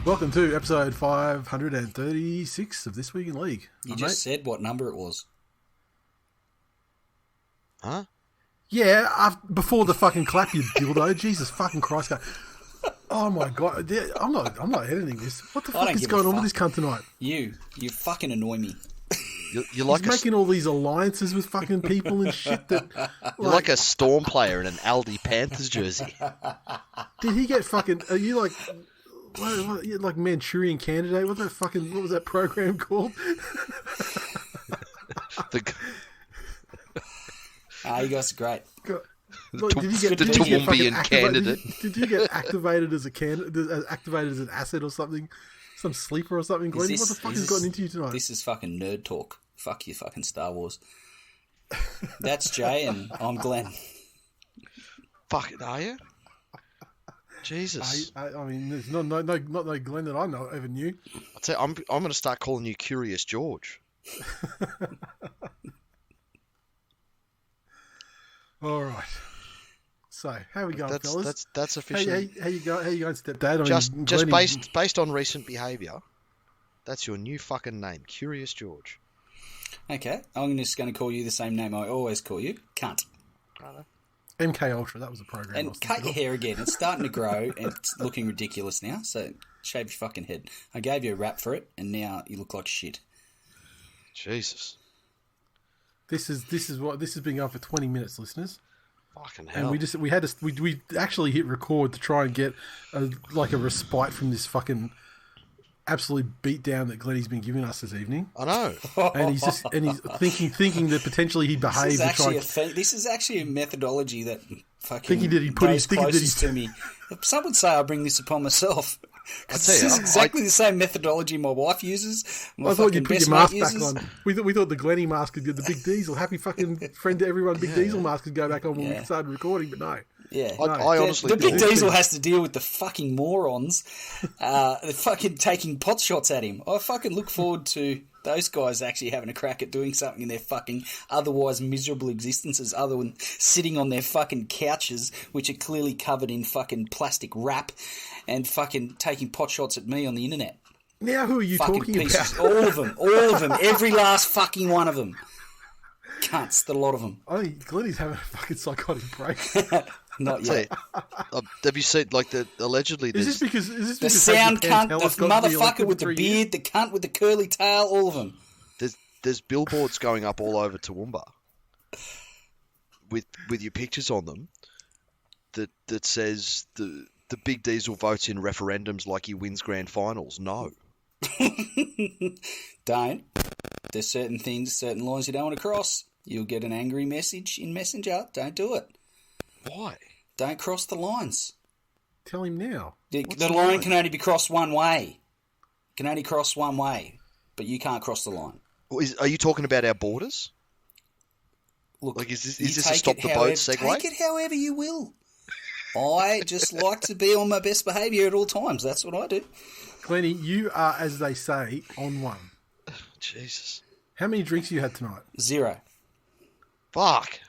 Welcome to episode 536 of This Week in League. You just said what number it was. Huh? Yeah, before the fucking clap, you dildo. Jesus fucking Christ. Oh my God. I'm not editing this. What the fuck is going on with this cunt tonight? You fucking annoy me. You're like He's making all these alliances with fucking people and shit that... You're like a Storm player in an Aldi Panthers jersey. Did he get fucking... Are you like... What, you're like Manchurian Candidate? What was that program called? You guys are great. The Toowoomba candidate. Did you get activated as a candidate, activated as an asset or something? Some sleeper or something? Glenn, what the fuck has gotten into you tonight? This is fucking nerd talk. Fuck you, fucking Star Wars. That's Jay and I'm Glenn. Fuck it, are you? Jesus. I mean, there's not no Glenn that I know ever knew. I'll tell you, I'm going to start calling you Curious George. All right. So, how we going, fellas? That's official. How you going, stepdad? Just based on recent behaviour, that's your new fucking name, Curious George. Okay, I'm just going to call you the same name I always call you, cunt. MK Ultra, that was a program. And cut your hair again. It's starting to grow and it's looking ridiculous now. So shave your fucking head. I gave you a rap for it, and now you look like shit. Jesus. This has been going for 20 minutes, listeners. Fucking hell. And we actually hit record to try and get a respite from this fucking absolute beatdown that Glennie's been giving us this evening. I know. And he's thinking that potentially he'd behave. This is actually a methodology that fucking thinking that he put his closest to me. Some would say I bring this upon myself. This is exactly the same methodology my wife uses. I thought you put your mask back on. We thought the Glennie mask could get the Big Deez, happy fucking friend to everyone. Big Diesel mask could go back on when we started recording, but no. Yeah, I honestly the Big Diesel has to deal with the fucking morons, fucking taking pot shots at him. I fucking look forward to those guys actually having a crack at doing something in their fucking otherwise miserable existences, other than sitting on their fucking couches, which are clearly covered in fucking plastic wrap, and fucking taking pot shots at me on the internet. Now, who are you fucking talking pieces. about? All of them, every last fucking one of them. Cunts, the lot of them. I think Glennie's having a fucking psychotic break. Not yet. Have you seen allegedly? Is this because the sound cunt, the motherfucker with the beard, the cunt with the curly tail, all of them. There's billboards going up all over Toowoomba with your pictures on them that says the Big Diesel votes in referendums like he wins grand finals. No. Don't. There's certain things, certain lines you don't want to cross. You'll get an angry message in Messenger. Don't do it. Why? Don't cross the lines. Tell him now. The line can only be crossed one way. Can only cross one way, but you can't cross the line. Are you talking about our borders? Look, is this a stop the boat segue? Take it however you will. I just like to be on my best behaviour at all times. That's what I do. Glennie, you are, as they say, on one. Jesus. How many drinks you had tonight? 0. Fuck.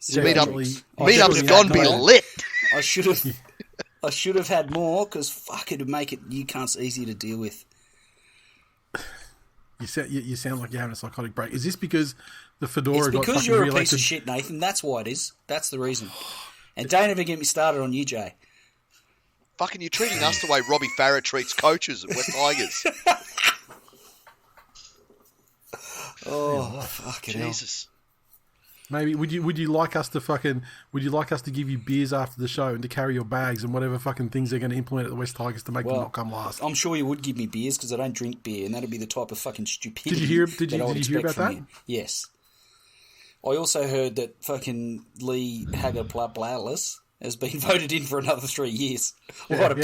Meetups gone be lit. I should have had more, because fuck, it'd make it you cunts easy to deal with. You sound like you're having a psychotic break. Is this because the fedora got fucking re-elected? It's because you're a piece of shit, Nathan. That's why it is. That's the reason. And don't ever get me started on you, Jay. Fucking, you're treating us the way Robbie Farah treats coaches at West Tigers. Oh, fucking Jesus. Maybe would you like us to give you beers after the show and to carry your bags and whatever fucking things they're going to implement at the West Tigers to make them not come last? I'm sure you would give me beers because I don't drink beer, and that'd be the type of fucking stupidity. Did you hear about that? Yes. I also heard that fucking Lee Hager-Blaulis has been voted in for another 3 years. I thought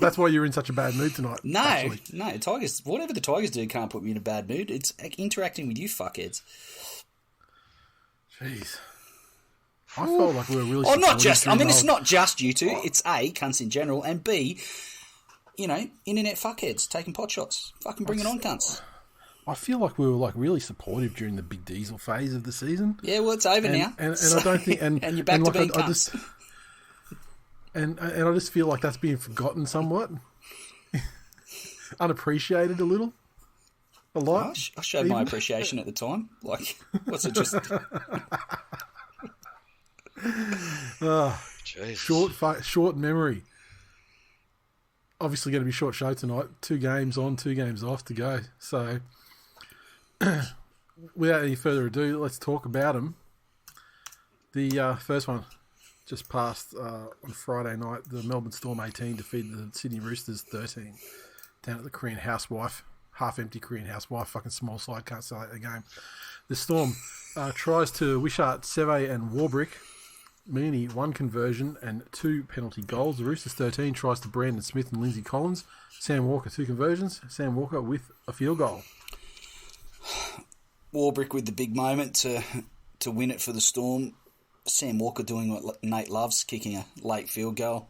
that's why you're in such a bad mood tonight. No, Tigers. Whatever the Tigers do can't put me in a bad mood. It's interacting with you fuckheads. Jeez. I felt like we were really... it's not just you two. It's A, cunts in general, and B, internet fuckheads taking pot shots. Fucking bring it on, cunts. I feel like we were really supportive during the Big Diesel phase of the season. Yeah, well, it's over now. And I don't think... And you're back to being cunts. and I just feel like that's being forgotten somewhat, unappreciated a little, a lot. I showed my appreciation at the time. Like, what's it just? Short memory. Obviously going to be short show tonight. 2 games on, 2 games off to go. So, without any further ado, let's talk about them. The first one just passed on Friday night. The Melbourne Storm 18 defeated the Sydney Roosters 13 down at the Korean Housewife. Half-empty Korean Housewife. Fucking small side. Can't sell out the game. The Storm tries to Wishart, Seve and Warbrick. Meaney, 1 conversion and 2 penalty goals. The Roosters 13 tries to Brandon Smith and Lindsay Collins. Sam Walker, 2 conversions. Sam Walker with a field goal. Warbrick with the big moment to win it for the Storm. Sam Walker doing what Nate loves, kicking a late field goal,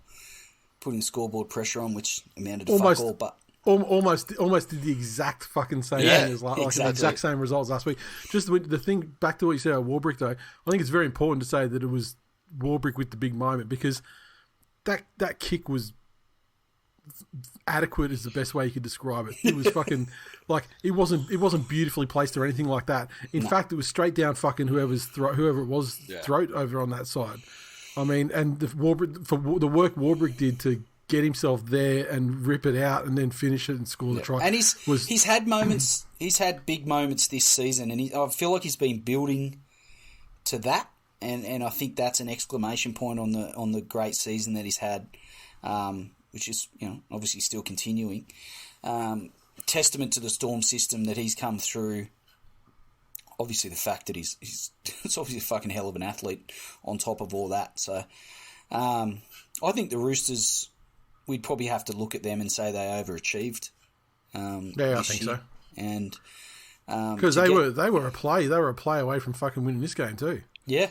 putting scoreboard pressure on, which amounted to fuck all. But almost did the exact fucking same thing as like the exact same results last week. Just the thing, back to what you said about Warbrick though, I think it's very important to say that it was Warbrick with the big moment, because that kick was adequate is the best way you could describe it. It was fucking like it wasn't beautifully placed or anything like that. In fact, it was straight down fucking whoever it was throat over on that side. I mean, and the work Warbrick did to get himself there and rip it out and then finish it and score the try. And he's had moments. He's had big moments this season, and I feel like he's been building to that. And I think that's an exclamation point on the great season that he's had, which is obviously still continuing. Testament to the Storm system that he's come through. Obviously, the fact that he's it's obviously a fucking hell of an athlete on top of all that. So I think the Roosters, we'd probably have to look at them and say they overachieved. I think so. And because they were a play away from fucking winning this game too. Yeah.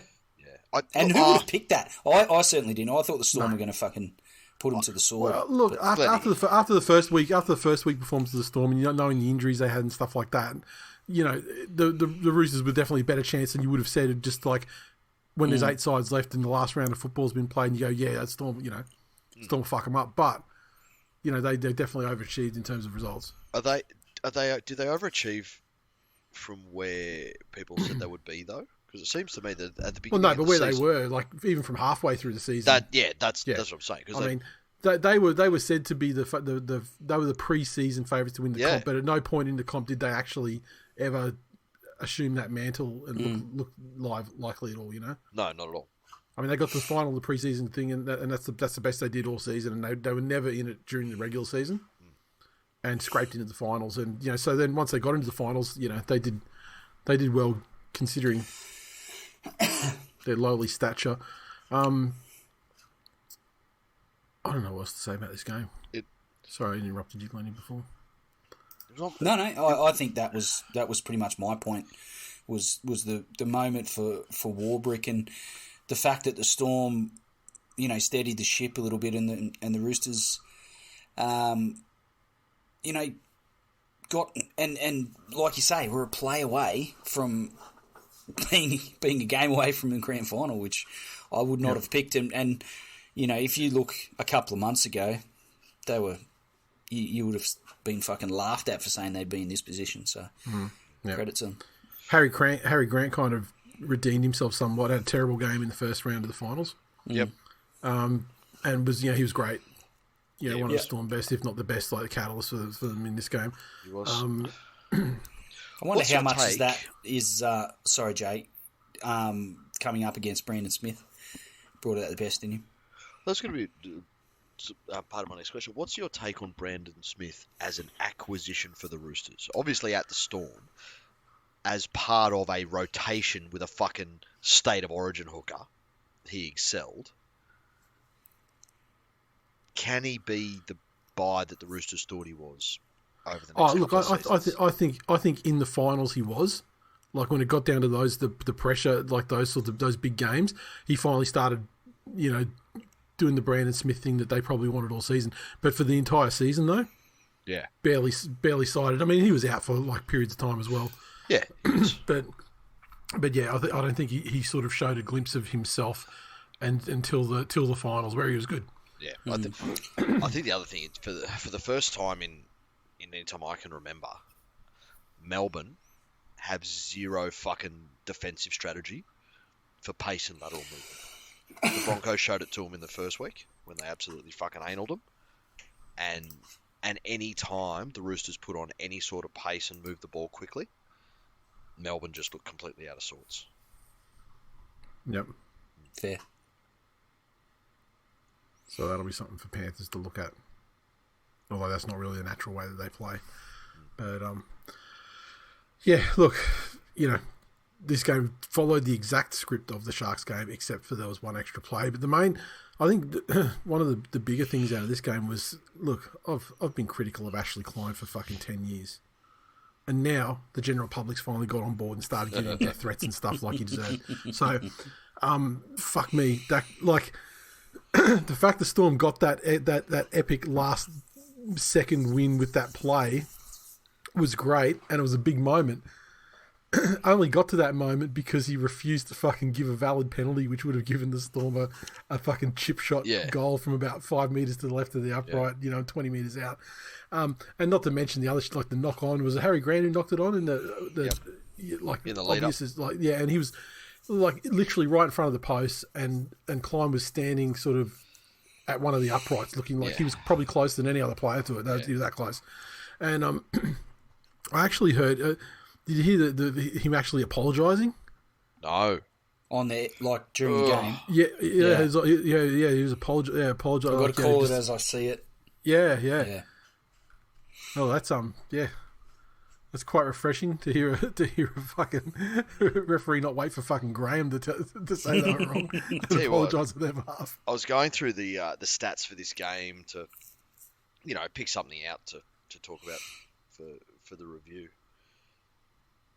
And who would have picked that? I certainly didn't. I thought the Storm were going to fucking put them to the sword. Well, look, after the first week performance of the Storm, and knowing the injuries they had and stuff like that, the Roosters were definitely a better chance than you would have said. Just like when there's 8 sides left and the last round of football's been played, and you go, yeah, that's Storm. Storm fuck them up, but they definitely overachieved in terms of results. Did they overachieve from where people said they would be though? Because it seems to me that at the beginning, but where they were, like even from halfway through the season, that's what I'm saying. I mean, they were said to be they were the pre-season favourites to win the comp, but at no point in the comp did they actually ever assume that mantle and look likely at all. No, not at all. I mean, they got to the final of the pre-season thing, and that's the best they did all season, and they were never in it during the regular season, and scraped into the finals, and so then once they got into the finals, they did well considering their lowly stature. I don't know what else to say about this game. Sorry, I interrupted you, Glennie, before. No, I think that was pretty much my point. Was the moment for Warbrick, and the fact that the Storm, steadied the ship a little bit, and the Roosters, got and like you say, we're a play away from being a game away from the grand final, which I would not have picked. And if you look a couple of months ago, they were you would have been fucking laughed at for saying they'd be in this position. So credit to them. Harry Grant kind of redeemed himself somewhat. Had a terrible game in the first round of the finals. Yep. And was he was great. One of the Storm best, if not the best, like the catalyst for them in this game. He was. I wonder how much is that is. Sorry, Jay. Coming up against Brandon Smith brought out the best in him. That's going to be part of my next question. What's your take on Brandon Smith as an acquisition for the Roosters? Obviously, at the Storm, as part of a rotation with a fucking state of origin hooker, he excelled. Can he be the buy that the Roosters thought he was over the next couple of seasons? I think in the finals he was. Like when it got down to those the pressure, like those big games, he finally started, doing the Brandon Smith thing that they probably wanted all season. But for the entire season though, barely sighted. I mean, he was out for like periods of time as well. Yeah, but yeah, I don't think he sort of showed a glimpse of himself, and until the finals where he was good. Yeah, I think the other thing is for the first time in any time I can remember, Melbourne have zero fucking defensive strategy for pace and lateral movement. The Broncos showed it to them in the first week when they absolutely fucking analled them, and any time the Roosters put on any sort of pace and moved the ball quickly, Melbourne just looked completely out of sorts. Yep. Fair. So that'll be something for Panthers to look at. Although that's not really the natural way that they play. But, yeah, look, this game followed the exact script of the Sharks game, except for there was one extra play. But I think one of the bigger things out of this game was, look, I've been critical of Ashley Klein for fucking 10 years. And now the general public's finally got on board and started giving death threats and stuff like he deserved. So, fuck me. That, like, the fact the Storm got that epic last second win with that play was great, and it was a big moment. Only got to that moment because he refused to fucking give a valid penalty, which would have given the Storm a fucking chip shot goal from about 5 metres to the left of the upright, 20 metres out. And not to mention the other, like the knock on, was it Harry Grant who knocked it on in the like in the lead up? Like, yeah, and he was like literally right in front of the post, and Klein was standing sort of at one of the uprights, looking like he was probably closer than any other player to it. He was that close. And I actually heard. Did you hear him actually apologising? No. On the during the game. He was apologising. I've got to call it as I see it. Yeah. Oh, that's that's quite refreshing to hear a fucking referee not wait for fucking Graham to say they were wrong and apologise on their behalf. I was going through the stats for this game to, pick something out to talk about for the review.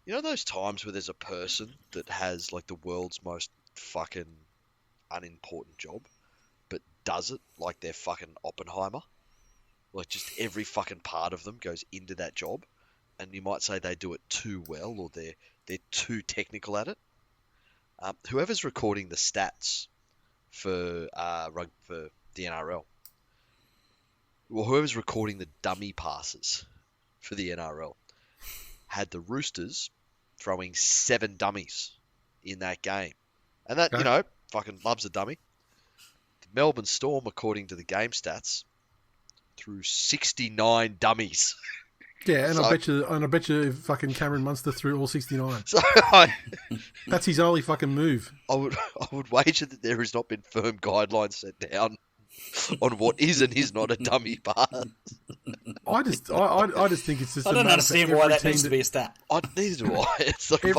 You know those times where there's a person that has like the world's most fucking unimportant job, but does it like they're fucking Oppenheimer? Like just every fucking part of them goes into that job, and you might say they do it too well or they're too technical at it. Whoever's recording the stats for the NRL, well, whoever's recording the dummy passes for the NRL, had the Roosters throwing 7 dummies in that game. And that, fucking loves a dummy. The Melbourne Storm, according to the game stats, threw 69 dummies. Yeah, and I bet you fucking Cameron Munster threw all 69. So that's his only fucking move. I would wager that there has not been firm guidelines set down on what is and is not a dummy pass. I just think it's just. I don't understand why that needs to be a stat. Neither do I. It's like I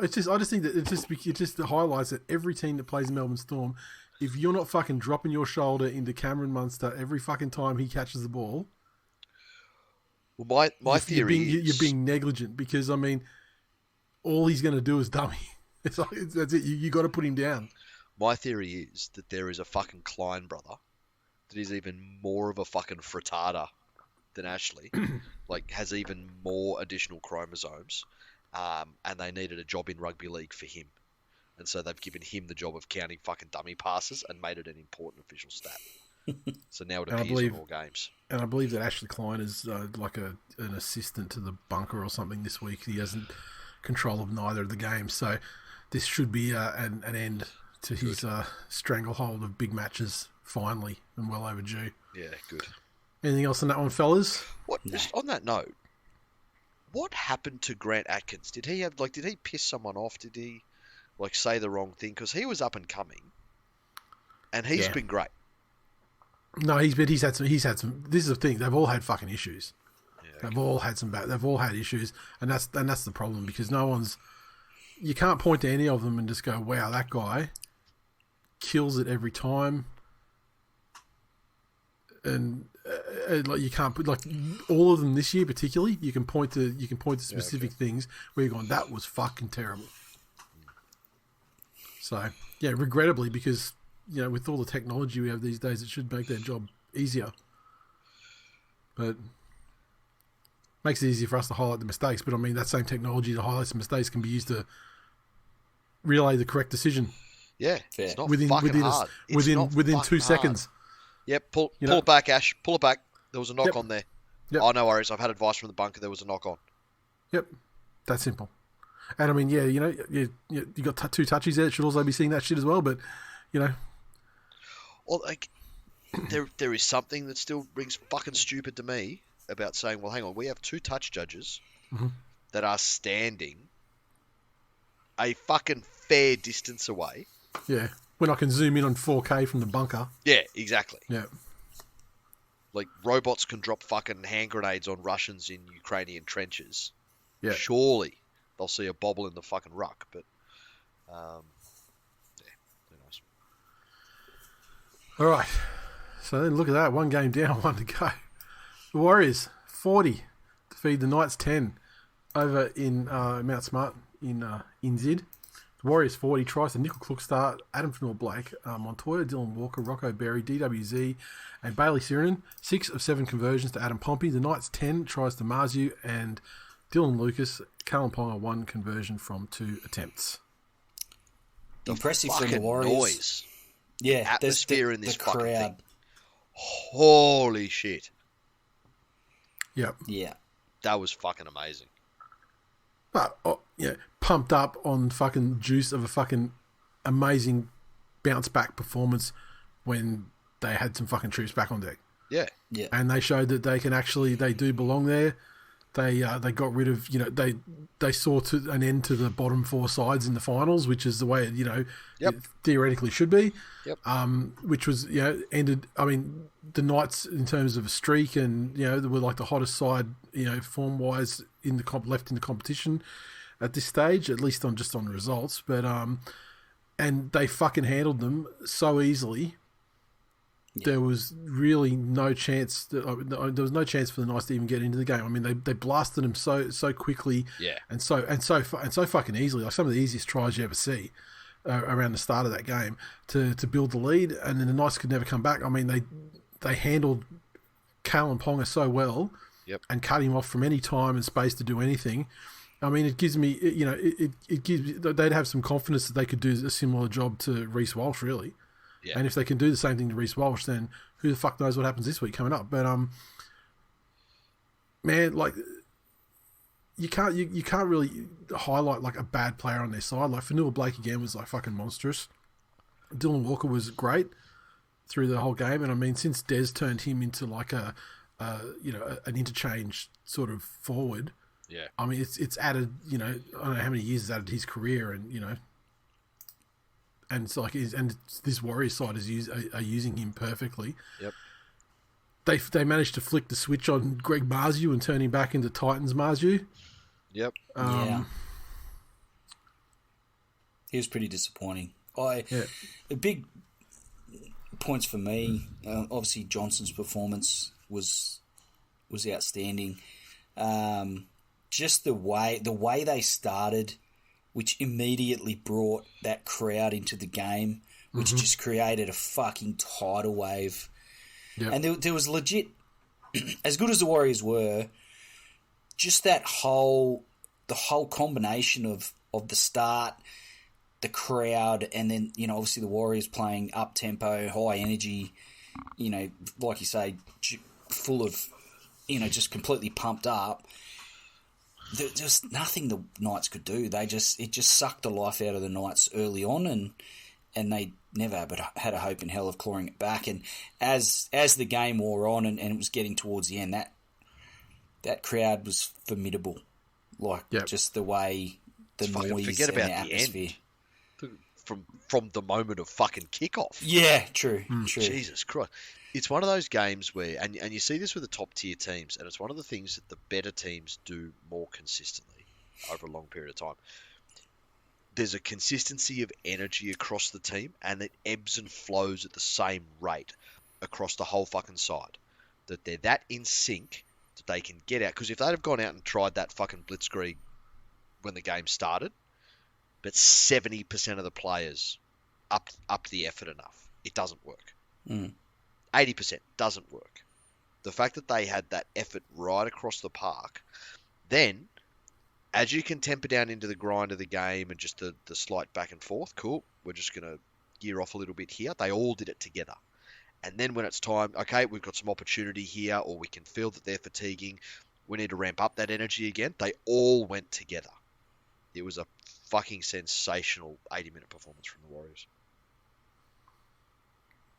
just think that it just highlights that every team that plays Melbourne Storm, if you're not fucking dropping your shoulder into Cameron Munster every fucking time he catches the ball, well, my theory is you're being negligent, because I mean, all he's going to do is dummy. That's it. You got to put him down. My theory is that there is a fucking Klein brother that is even more of a fucking frittata than Ashley, like has even more additional chromosomes, and they needed a job in rugby league for him. And so they've given him the job of counting fucking dummy passes and made it an important official stat. So now it appears in all games. And I believe that Ashley Klein is like an assistant to the bunker or something this week. He hasn't control of neither of the games. So this should be an end to his stranglehold of big matches, finally, and well overdue. Yeah, good. Anything else on that one, fellas? Just on that note, what happened to Grant Atkins? Did he piss someone off? Did he say the wrong thing? Because he was up and coming, and he's been great. No, he's had some. This is the thing. They've all had fucking issues. Yeah, they've all had issues, and that's the problem, because you can't point to any of them and just go, wow, that guy kills it every time. And you can't put all of them this year, particularly. You can point to specific things where you're going, that was fucking terrible. So yeah, regrettably, because with all the technology we have these days, it should make their job easier. But makes it easier for us to highlight the mistakes. But I mean, that same technology that highlights the mistakes can be used to relay the correct decision. Yeah, it's not within fucking hard. Within 2 seconds. Yep, pull You know? it back, Ash. Pull it back. There was a knock Yep. on there. Yep. Oh, no worries. I've had advice from the bunker. There was a knock on. Yep, that simple. And I mean, yeah, you know, you got two touchies there. It should also be seeing that shit as well. But you know, Well, like, there is something that still rings fucking stupid to me about saying, well, hang on, we have two touch judges that are standing a fucking fair distance away. yeah, when I can zoom in on 4K from the bunker. Yeah, exactly. Yeah, Like, robots can drop fucking hand grenades on Russians in Ukrainian trenches. yeah. Surely they'll see a bobble in the fucking ruck, but yeah, who knows? All right. So then look at that. One game down, one to go. The Warriors 40 defeat the Knights 10 over in Mount Smart in Zid. The Warriors 40 tries to Nickel Cook start, Adam Fanua-Blake, Montoya, Dylan Walker, Rocco Berry, DWZ, and Bailey Sirenin. 6 of 7 conversions to Adam Pompey. The Knights 10 tries to Marzu and Dylan Lucas. Callum Ponga 1 conversion from 2 attempts. Impressive from the Fucking Warriors. noise. Yeah, Atmosphere in this the fucking crowd. thing. Holy shit. Yep. Yeah. That was fucking amazing. But, pumped up on fucking juice of a fucking amazing bounce back performance when they had some fucking troops back on deck. Yeah. Yeah. And they showed that they can actually, they do belong there. They got rid of, they saw to an end to the bottom 4 sides in the finals, which is the way, Yep. it theoretically should be. Yep. Which was, ended, I mean, the Knights in terms of a streak and, they were like the hottest side, form-wise in the left in the competition at this stage, at least on the results. But, and they fucking handled them so easily. There was really no chance. There was no chance for the Knights to even get into the game. I mean, they blasted them so quickly, and so fucking easily. Like some of the easiest tries you ever see around the start of that game to build the lead, and then the Knights could never come back. I mean, they handled Callum Ponga so well, and cut him off from any time and space to do anything. I mean, it gives me, it gives they'd have some confidence that they could do a similar job to Reece Walsh, really. Yeah. And if they can do the same thing to Reece Walsh, then who the fuck knows what happens this week coming up? But man, like you can't really highlight like a bad player on their side. Like Fanua-Blake again was like fucking monstrous. Dylan Walker was great through the whole game, and I mean since Des turned him into like an interchange sort of forward. Yeah. I mean it's added. I don't know how many years it's added to his career, and And it's like, this Warriors side are using him perfectly. Yep. They managed to flick the switch on Greg Marzu and turn him back into Titans Marzu. Yep. Yeah. He was pretty disappointing. The big points for me, obviously Johnson's performance was outstanding. Just the way they started, which immediately brought that crowd into the game, which just created a fucking tidal wave. Yep. And there was legit, as good as the Warriors were, just the whole combination of the start, the crowd, and then, obviously the Warriors playing up-tempo, high energy, like you say, full of, just completely pumped up. There was nothing the Knights could do. It just sucked the life out of the Knights early on, and they never had a hope in hell of clawing it back. And as the game wore on and it was getting towards the end, that crowd was formidable. Just the way the noise forget and about the atmosphere. From the moment of fucking kickoff. Yeah, true. Jesus Christ. It's one of those games where, and you see this with the top tier teams, and it's one of the things that the better teams do more consistently over a long period of time. There's a consistency of energy across the team, and it ebbs and flows at the same rate across the whole fucking side. That they're that in sync that they can get out. Because if they'd have gone out and tried that fucking blitzkrieg when the game started, but 70% of the players up the effort enough, it doesn't work. 80% doesn't work. The fact that they had that effort right across the park, then as you can temper down into the grind of the game and just the slight back and forth, cool, we're just going to gear off a little bit here. They all did it together. And then when it's time, okay, we've got some opportunity here, or we can feel that they're fatiguing, we need to ramp up that energy again. They all went together. It was a fucking sensational 80-minute performance from the Warriors.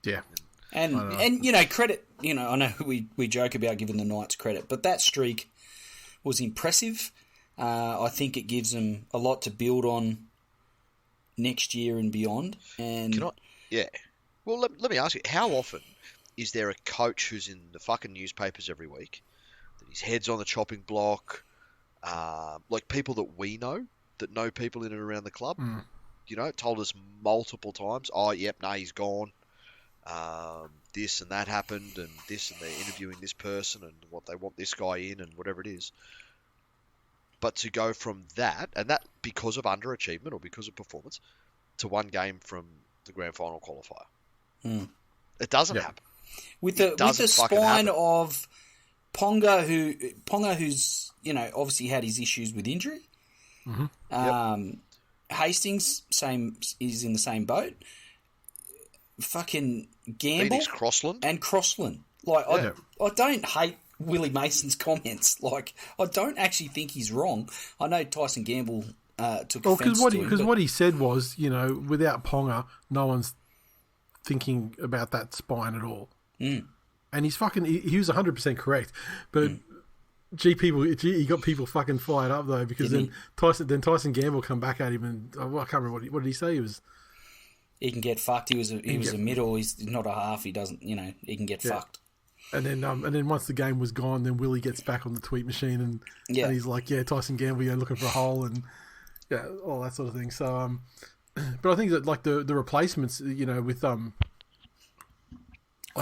Yeah. And credit, I know we joke about giving the Knights credit, but that streak was impressive. I think it gives them a lot to build on next year and beyond. And Well, let me ask you, how often is there a coach who's in the fucking newspapers every week, that his head's on the chopping block, like people that we know, that know people in and around the club, told us multiple times, he's gone. This and that happened, and this, and they're interviewing this person, and what they want this guy in, and whatever it is. But to go from that, and that because of underachievement or because of performance, to one game from the grand final qualifier, it doesn't happen. With the spine of Ponga, who's obviously had his issues with injury. Hastings is in the same boat. Fucking Gamble and Crossland. I don't hate Willie Mason's comments. Like, I don't actually think he's wrong. I know Tyson Gamble took offence to him. Because what he said was, without Ponga, no one's thinking about that spine at all. And he's he was 100% correct. But he got people fucking fired up though, because Tyson Gamble come back at him and I can't remember what did he say? He can get fucked. He was a middle. He's not a half. He doesn't. He can get fucked. And then once the game was gone, then Willie gets back on the tweet machine and he's like, Tyson Gamble, looking for a hole and all that sort of thing. So, but I think that like the replacements, with like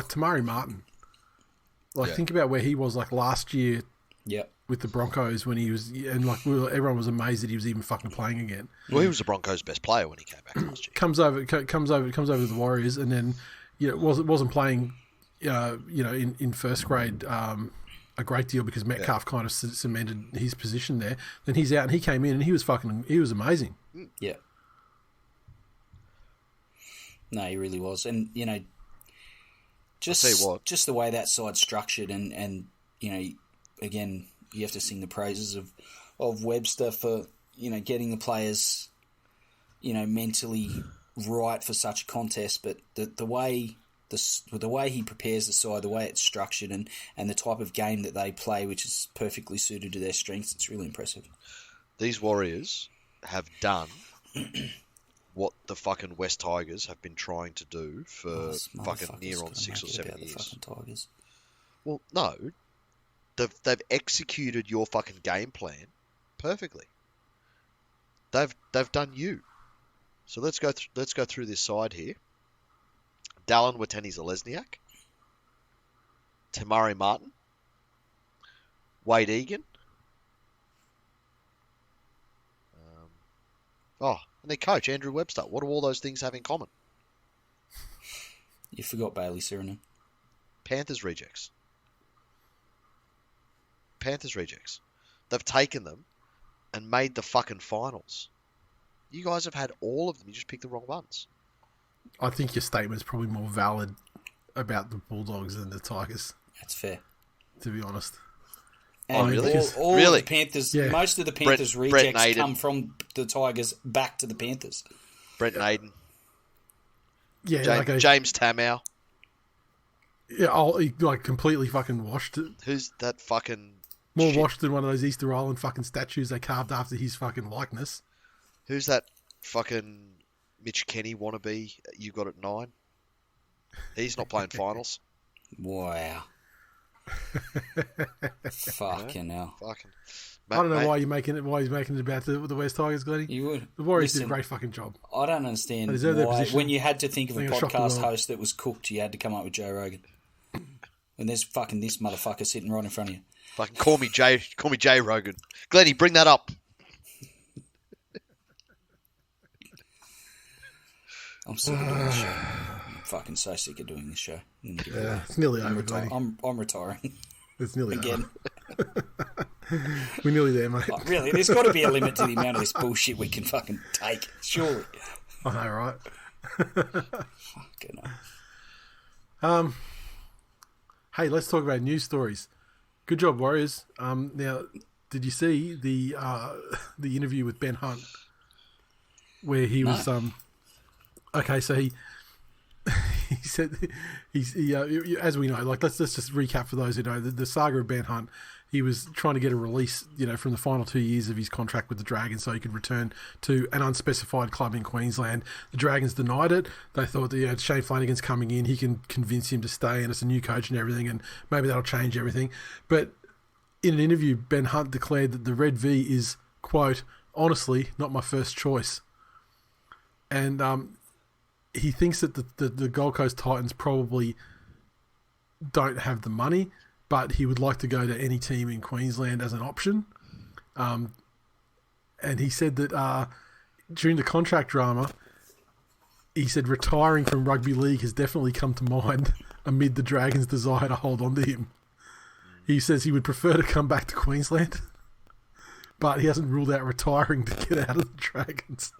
Tamari Martin, think about where he was like last year. With the Broncos when he was, and like everyone was amazed that he was even fucking playing again. Well, he was the Broncos' best player when he came back last year. comes over to the Warriors, and then wasn't playing, in first grade a great deal because Metcalf kind of cemented his position there. Then he's out and he came in and he was amazing. Yeah. No, he really was, and just the way that side's structured, and again. You have to sing the praises of Webster for getting the players mentally right for such a contest. But the way he prepares the side, the way it's structured, and the type of game that they play, which is perfectly suited to their strengths, it's really impressive. These Warriors have done what the fucking West Tigers have been trying to do for fucking near on 6 or 7 years. The fucking Tigers. Well, no. They've executed your fucking game plan perfectly. They've done you. So let's go through this side here. Dallin Watene-Zelezniak, Tamari Martin, Wade Egan. And their coach Andrew Webster. What do all those things have in common? You forgot Bailey Sirenen. Panthers rejects. They've taken them and made the fucking finals. You guys have had all of them. You just picked the wrong ones. I think your statement's probably more valid about the Bulldogs than the Tigers. That's fair. To be honest. And really? All really? The Panthers, most of the Panthers rejects come from the Tigers back to the Panthers. Brent Naden. Yeah, James Tamau. Yeah, he completely fucking washed it. Who's that fucking... More washed than one of those Easter Island fucking statues they carved after his fucking likeness. Who's that fucking Mitch Kenny wannabe you got at 9? He's not playing finals. Wow. Fucking hell. Fucking. I don't know why he's making it about the West Tigers, Glennie. You would. The Warriors did a great fucking job. I don't understand why, when you had to think of a podcast host that was cooked, you had to come up with Joe Rogan. When there's fucking this motherfucker sitting right in front of you. Fucking call me Jay Rogan. Glennie, bring that up. I'm sick of doing this show. I'm fucking so sick of doing this show. Yeah, it's nearly over, Glennie. I'm retiring. It's nearly again. We're nearly there, mate. Oh, really? There's got to be a limit to the amount of this bullshit we can fucking take. Surely. I know, right? Fucking hell. Hey, let's talk about news stories. Good job, Warriors. Now, did you see the interview with Ben Hunt where he was okay? So he said as we know, like let's just recap for those who know the saga of Ben Hunt. He was trying to get a release, from the final 2 years of his contract with the Dragons so he could return to an unspecified club in Queensland. The Dragons denied it. They thought that Shane Flanagan's coming in, he can convince him to stay, and it's a new coach and everything, and maybe that'll change everything. But in an interview, Ben Hunt declared that the Red V is, quote, honestly, not my first choice. And he thinks that the Gold Coast Titans probably don't have the money, but he would like to go to any team in Queensland as an option. And he said that during the contract drama, he said retiring from rugby league has definitely come to mind amid the Dragons' desire to hold on to him. He says he would prefer to come back to Queensland, but he hasn't ruled out retiring to get out of the Dragons.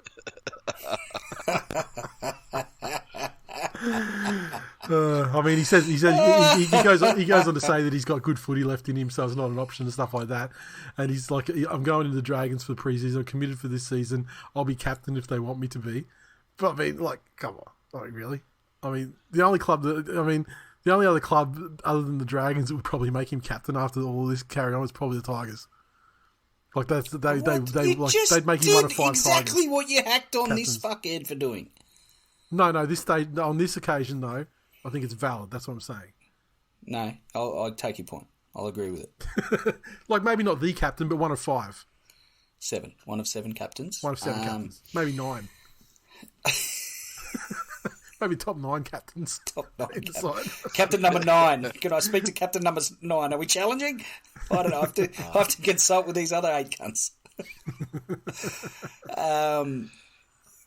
I mean, he goes on to say that he's got good footy left in him, so it's not an option and stuff like that. And he's like, I'm going into the Dragons for the preseason. I'm committed for this season. I'll be captain if they want me to be. But I mean, like, come on, like really? I mean, the only other club other than the Dragons that would probably make him captain after all this carry on is probably the Tigers. Like they'd make him one of 5 exactly Tigers. what you hacked on captains. this fuckhead for doing. No, on this occasion though, I think it's valid. That's what I'm saying. No, I'll take your point. I'll agree with it. Like maybe not the captain, but one of 5. 7. One of 7 captains. One of 7 captains. Maybe 9. Maybe top 9 captains. Top 9 Captain number 9. Can I speak to Captain number 9? Are we challenging? I don't know. I have to consult with these other 8 cunts.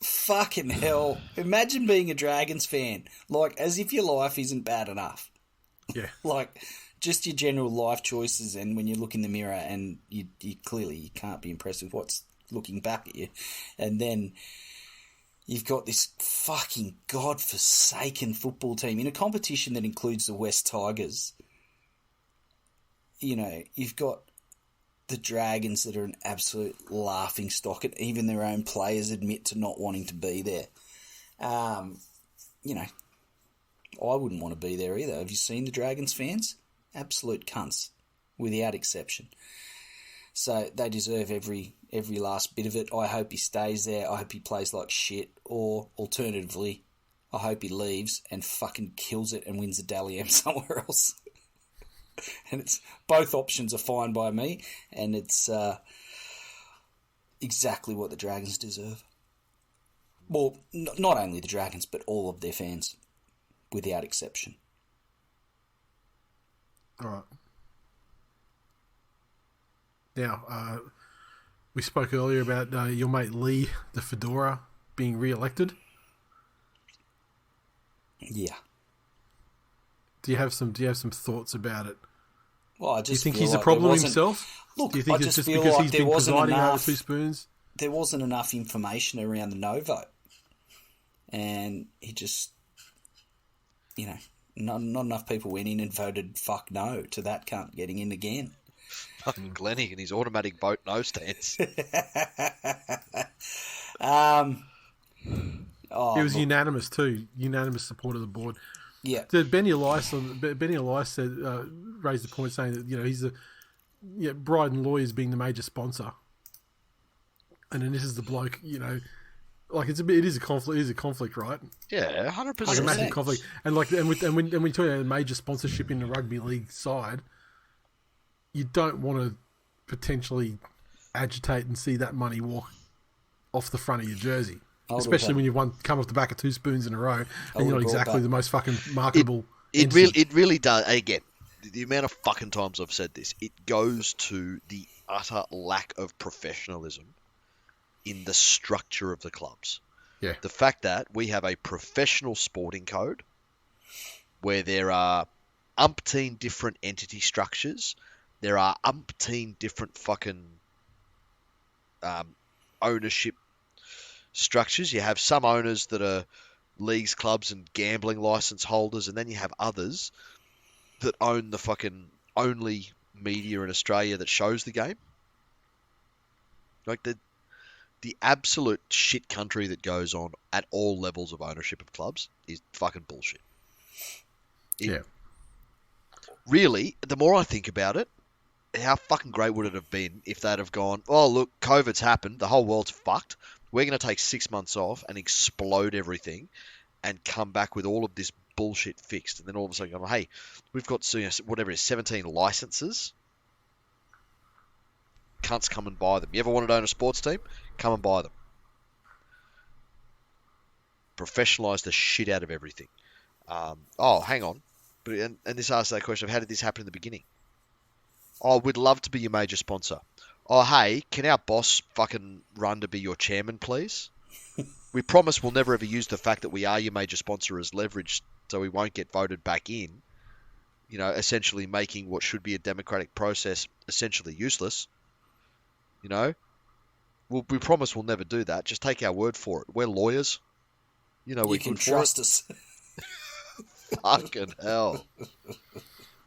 Fucking hell. Imagine being a Dragons fan. Like, as if your life isn't bad enough. Yeah. Like, just your general life choices, and when you look in the mirror and you clearly can't be impressed with what's looking back at you. And then you've got this fucking godforsaken football team in a competition that includes the West Tigers. You've got the Dragons that are an absolute laughing stock, and even their own players admit to not wanting to be there. I wouldn't want to be there either. Have you seen the Dragons fans? Absolute cunts, without exception. So they deserve every last bit of it. I hope he stays there. I hope he plays like shit. Or, alternatively, I hope he leaves and fucking kills it and wins a Dally M somewhere else. And it's both options are fine by me, and it's exactly what the Dragons deserve. Well, not only the Dragons, but all of their fans, without exception. All right. Now, we spoke earlier about your mate Lee, the Fedora, being re-elected. Yeah. Do you have some thoughts about it? Well, I Do you just think feel he's a like problem himself? Look, Do you think I it's just feel because like he's there been wasn't presiding over enough. 2 spoons? There wasn't enough information around the no vote, and he just, not enough people went in and voted fuck no to that cunt getting in again. Fucking Glennie and his automatic vote no stance. It was unanimous too. Unanimous support of the board. Yeah. Benny Elias said raised the point saying that he's Bryden Lawyers being the major sponsor, and then this is the bloke. Like it is a conflict. It is a conflict, right? Yeah, 100%. Like a massive conflict, and when we talk about major sponsorship in the rugby league side, you don't want to potentially agitate and see that money walk off the front of your jersey. Especially when you've come off the back of 2 spoons in a row, and you're not exactly the most fucking marketable. It really does. Again, the amount of fucking times I've said this, it goes to the utter lack of professionalism in the structure of the clubs. Yeah. The fact that we have a professional sporting code where there are umpteen different entity structures, there are umpteen different fucking ownership structures. You have some owners that are leagues, clubs, and gambling license holders, and then you have others that own the fucking only media in Australia that shows the game. Like the absolute shit country that goes on at all levels of ownership of clubs is fucking bullshit. Yeah. Really, the more I think about it, how fucking great would it have been if they'd have gone, oh, look, COVID's happened, the whole world's fucked, we're going to take 6 months off and explode everything and come back with all of this bullshit fixed. And then all of a sudden go, hey, we've got, whatever it is, 17 licenses. Cunts, come and buy them. You ever wanted to own a sports team? Come and buy them. Professionalise the shit out of everything. Hang on. And this asks that question of how did this happen in the beginning? Oh, we'd love to be your major sponsor. Oh, hey, can our boss fucking run to be your chairman, please? We promise we'll never ever use the fact that we are your major sponsor as leverage so we won't get voted back in. You know, essentially making what should be a democratic process essentially useless. You know, we promise we'll never do that. Just take our word for it. We're lawyers. You know, You can trust us. Fucking hell.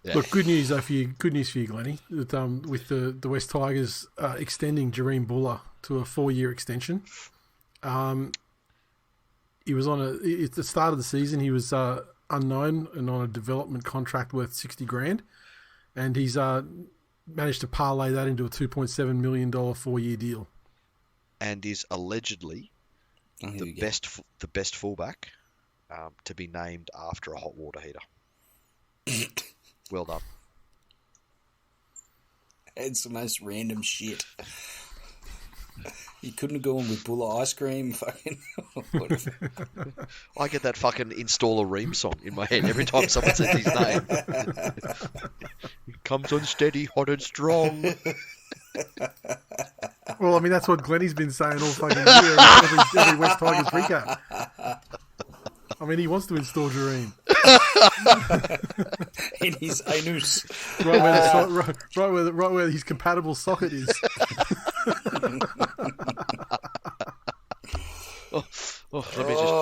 Yeah. Look, good news for you, Glennie. That, with the West Tigers extending Jahream Buller to a 4-year extension. He was at the start of the season. He was unknown and on a development contract worth $60,000, and he's managed to parlay that into a $2.7 million 4-year deal. And is allegedly the best fullback to be named after a hot water heater. Well done. It's the most random shit. You couldn't have gone with Buller ice cream, fucking. I get that fucking install a Ream song in my head every time someone says his name. It comes on steady, hot and strong. Well, I mean, that's what Glennie's been saying all fucking year, every West Tigers recap. I mean, he wants to install Jahream. In his anus. Right where his compatible socket is. Let me just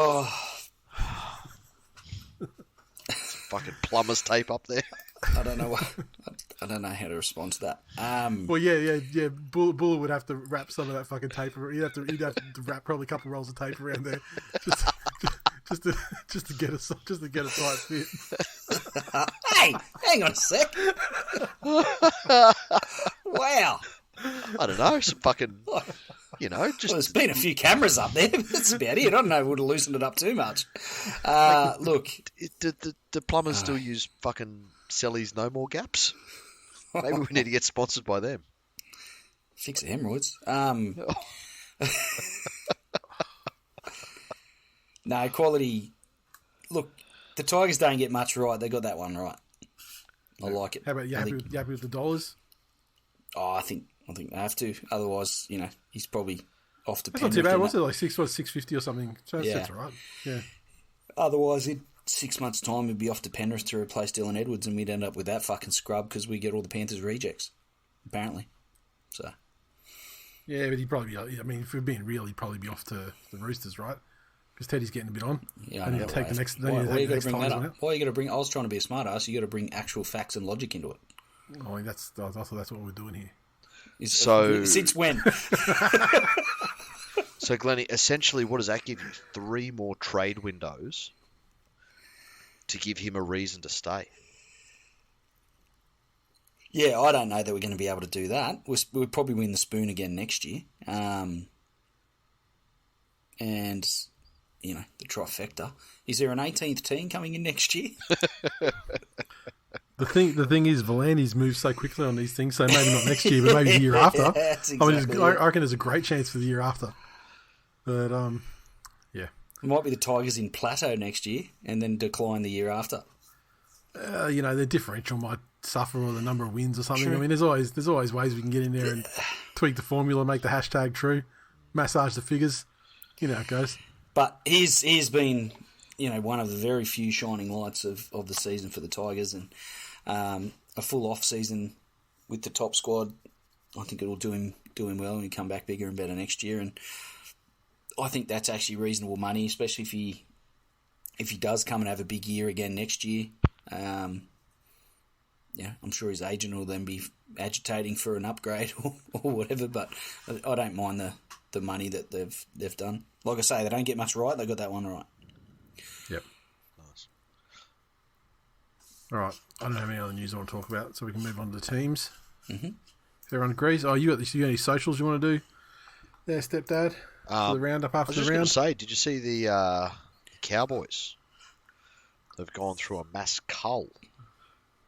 fucking plumber's tape up there. I don't know how to respond to that. Well, yeah. Buller would have to wrap some of that fucking tape. He'd have to wrap probably a couple of rolls of tape around there, just to get a tight fit. Hey, hang on a sec. Wow. I don't know, some fucking, just... Well, there's been a few cameras up there, but that's about it. I don't know if it would have loosened it up too much. Look... Do plumbers still use fucking Selly's No More Gaps? Maybe we need to get sponsored by them. Fix the hemorrhoids. No, quality... Look, the Tigers don't get much right. They got that one right. I like it. How about you happy with the dollars? Oh, I think they have to. Otherwise, he's probably off to Penrith. That's not too bad, was it? Like $650 or something. So yeah. That's all right. Yeah. Otherwise, in 6 months' time, we'd be off to Penrith to replace Dylan Edwards, and we'd end up with that fucking scrub because we get all the Panthers rejects, apparently. So. Yeah, but he'd probably be. I mean, if we're being real, he'd probably be off to the Roosters, right? Because Teddy's getting a bit on. Yeah, I know. Take the next. Why you got to bring that up? Why you got to bring? I was trying to be a smart ass. You got to bring actual facts and logic into it. I mean, I thought that's what we're doing here. Since when? So, Glennie, essentially, what does that give you? 3 more trade windows to give him a reason to stay. Yeah, I don't know that we're going to be able to do that. We'll probably win the Spoon again next year. And, the trifecta. Is there an 18th team coming in next year? The thing is, Volandi's moved so quickly on these things, so maybe not next year, but maybe the year after. I reckon there's a great chance for the year after. But, yeah. It might be the Tigers in plateau next year and then decline the year after. The differential might suffer or the number of wins or something. True. I mean, there's always ways we can get in there and tweak the formula, make the hashtag true, massage the figures. You know how it goes. But he's been, one of the very few shining lights of the season for the Tigers, and a full off season with the top squad. I think it'll do him well, and he'll come back bigger and better next year. And I think that's actually reasonable money, especially if he if he does come and have a big year again next year, I'm sure his agent will then be agitating for an upgrade or whatever. But I don't mind the money that they've done. Like I say, they don't get much right. They got that one right. Yep. Nice. All right. I don't have any other news I want to talk about, so we can move on to the teams. Mm-hmm. Everyone agrees. Oh, you got any socials you want to do there, stepdad? For the roundup after the round? I was just going to say, did you see the Cowboys? They've gone through a mass cull.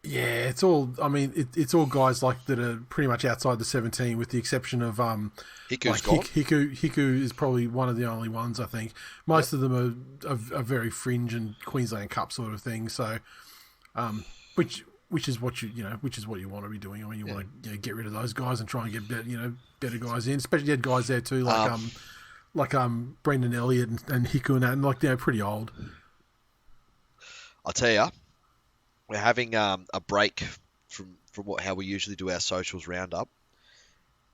Yeah, it's all. I mean, it's all guys like that are pretty much outside the 17, with the exception of Hiku's like gone. Hiku is probably one of the only ones. I think most of them are very fringe and Queensland Cup sort of thing. So, which is what you want to be doing. I mean, you want to get rid of those guys and try and get better guys in. Especially you had guys there too, like Brendan Elliott and Hiku and that, and like pretty old. I'll tell you, we're having a break from how we usually do our socials roundup,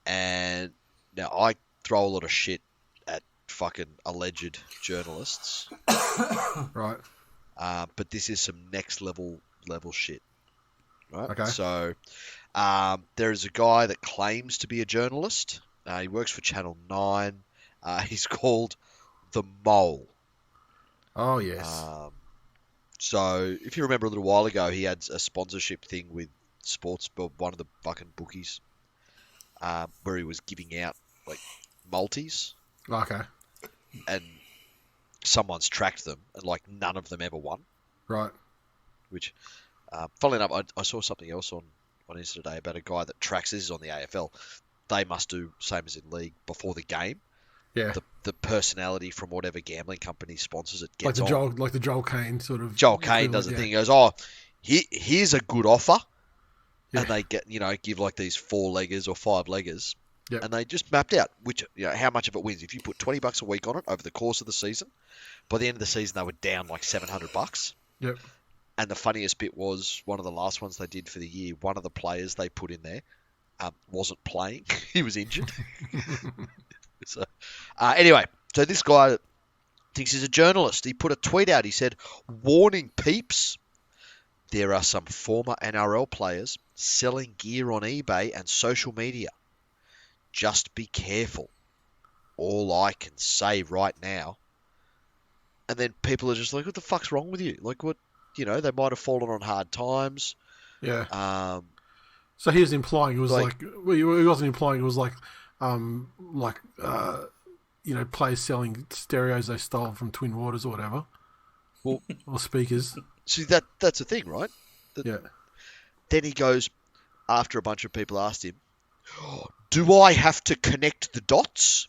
and now I throw a lot of shit at fucking alleged journalists, Right? but this is some next level shit, right? Okay. So there is a guy that claims to be a journalist. He works for Channel 9. He's called the Mole. Oh yes. So, if you remember a little while ago, he had a sponsorship thing with one of the fucking bookies, where he was giving out, like, multis, Okay. and someone's tracked them, and, like, none of them ever won. Right. Which, funnily enough, I saw something else on Insta today about a guy that tracks, this is on the AFL, they must do, same as in league, before the game. Yeah. The personality from whatever gambling company sponsors it Like gets the Joel Kane sort of. Joel Kane does the thing. He goes, "Oh, here's a good offer," Yeah. and they give like these 4-leggers or 5-leggers, Yep. and they just mapped out how much of it wins. If you put $20 a week on it over the course of the season, by the end of the season they were down like $700. Yep. And the funniest bit was one of the last ones they did for the year. One of the players they put in there wasn't playing; he was injured. So, anyway, so this guy thinks he's a journalist. He put a tweet out. He said, "Warning peeps, there are some former NRL players selling gear on eBay and social media. Just be careful. All I can say right now." And then people are just like, "What the fuck's wrong with you? Like, what? They might have fallen on hard times." Yeah. So he was implying it was well, he wasn't implying it was players selling stereos they stole from Twin Waters or whatever. Well, or speakers. See, that's the thing, right? Yeah. Then he goes, after a bunch of people asked him, "Do I have to connect the dots?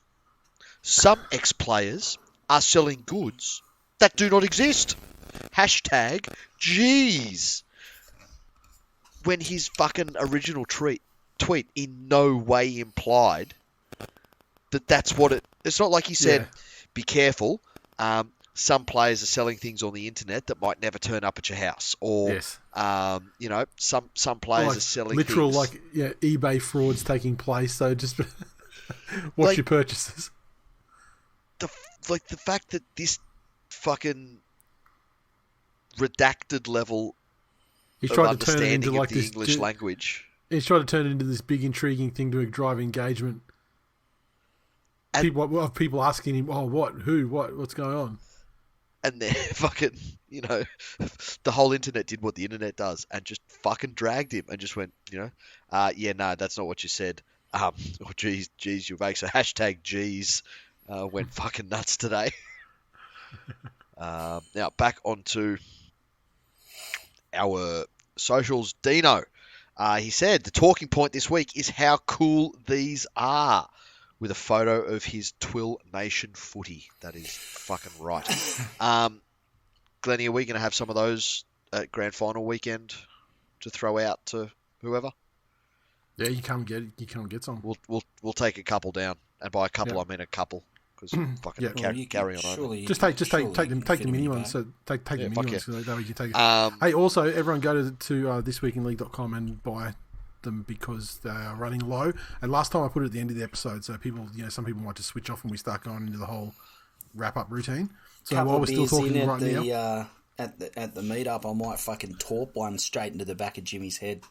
Some ex-players are selling goods that do not exist. Hashtag Jeez." When his fucking original tweet in no way implied that's what it's not like he said, "Be careful. Some players are selling things on the internet that might never turn up at your house," or some players are selling literal things. eBay frauds taking place. So just watch your purchases. The fact that this fucking redacted level He's of tried to turn it understanding into of the English language. He's tried to turn it into this big intriguing thing to drive engagement. And people asking him, "Oh, what? Who? What's going on?" And they're fucking, the whole internet did what the internet does and just fucking dragged him and just went, no, that's not what you said. Geez, you're vague. So hashtag Jeez went fucking nuts today. Now back onto our socials. Dino, he said the talking point this week is how cool these are, with a photo of his TWiL Nation footy. That is fucking right. Glennie, are we going to have some of those at grand final weekend to throw out to whoever? Yeah, you come get some. We'll take a couple down, and by a couple I mean a couple, because fucking carry on over. Just take the mini ones. So take the mini ones, so that way you can take it. Hey, also everyone go to thisweekinleague.com and buy them because they are running low. And last time I put it at the end of the episode, so people, some people might just switch off when we start going into the whole wrap-up routine. So Couple while of we're still beers talking in right now... at the meetup, I might fucking torp one straight into the back of Jimmy's head.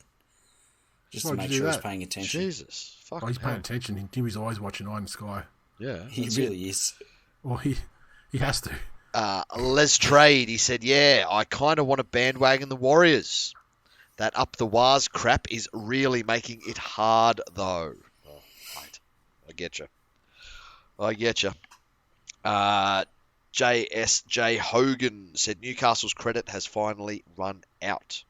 Just to Why'd make you do sure he's that? paying attention. Jesus. Oh, Fucking he's paying hell. attention. Jimmy's always watching Eye in the Sky. Yeah. He really is. Well, he has to. Les Trade, he said, yeah, I kind of want to bandwagon the Warriors. That up the Waz crap is really making it hard, though. Oh, mate, I get you. JSJ Hogan said Newcastle's credit has finally run out.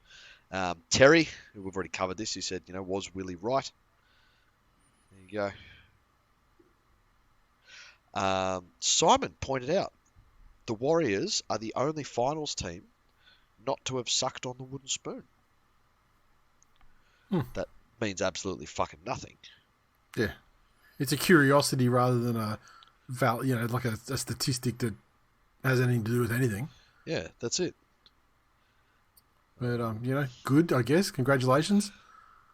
Terry, who we've already covered this, he said, was Willie right? There you go. Simon pointed out the Warriors are the only finals team not to have sucked on the wooden spoon. That means absolutely fucking nothing. Yeah. It's a curiosity rather than a like a statistic that has anything to do with anything. Yeah, that's it. But, good, I guess. Congratulations.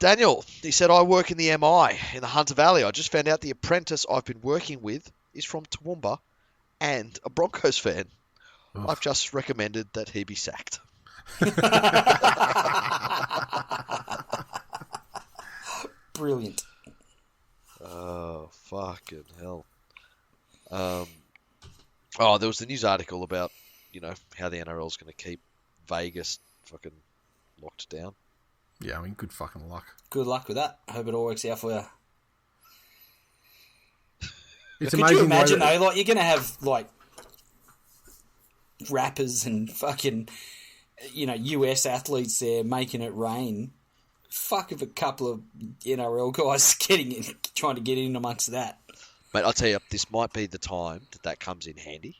Daniel, he said, I work in the MI in the Hunter Valley. I just found out the apprentice I've been working with is from Toowoomba and a Broncos fan. Oh. I've just recommended that he be sacked. Brilliant. Oh, fucking hell. There was the news article about, how the NRL is going to keep Vegas fucking locked down. Yeah, I mean, good fucking luck. Good luck with that. Hope it all works out for you. It's Could amazing you imagine, though, like, you're going to have, like, rappers and fucking, US athletes there making it rain. Fuck if a couple of NRL guys trying to get in amongst that. Mate, I'll tell you, this might be the time that comes in handy.